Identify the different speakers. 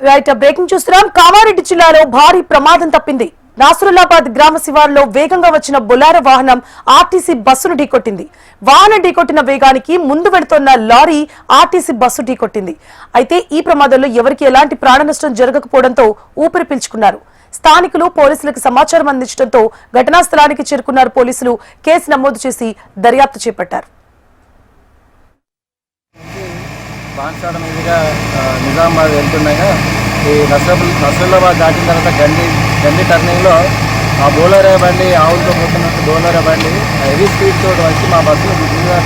Speaker 1: Right breaking చూస్తున్నాం. కామారెడ్డి జిల్లాలో భారీ ప్రమాదం తప్పింది. నాసురులాబాద్ గ్రామ శివారులో వేగంగా వచ్చిన బొలారో వాహనం ఆర్టీసీ బస్సును ఢీకొట్టింది. వాహనం ఢీకొట్టిన వేగానికి ముందు వెళుతున్న లారీ ఆర్టీసీ బస్సు ఢీకొట్టింది. అయితే ఈ ప్రమాదంలో ఎవరికి ఎలాంటి ప్రాణ నష్టం జరగకపోవడంతో ఊపిరి పీల్చుకున్నారు. స్థానికులు పోలీసులకు సమాచారం అందించడంతో ఘటనా స్థలానికి చేరుకున్నారు పోలీసులు. కేసు నమోదు చేసి దర్యాప్తు చేపట్టారు.
Speaker 2: బాన్సాడ మీదుగా నిజామాబాద్ వెళ్తుండగా ఈ నసరులాబాద్ దాటిన తర్వాత గండి టర్నింగ్లో ఆ బోలరే బండి ఆవులతో పోతున్నట్టు బోలరే బండి హెవీ స్పీడ్ తోటి వచ్చి మా బస్సును గుర్తుగా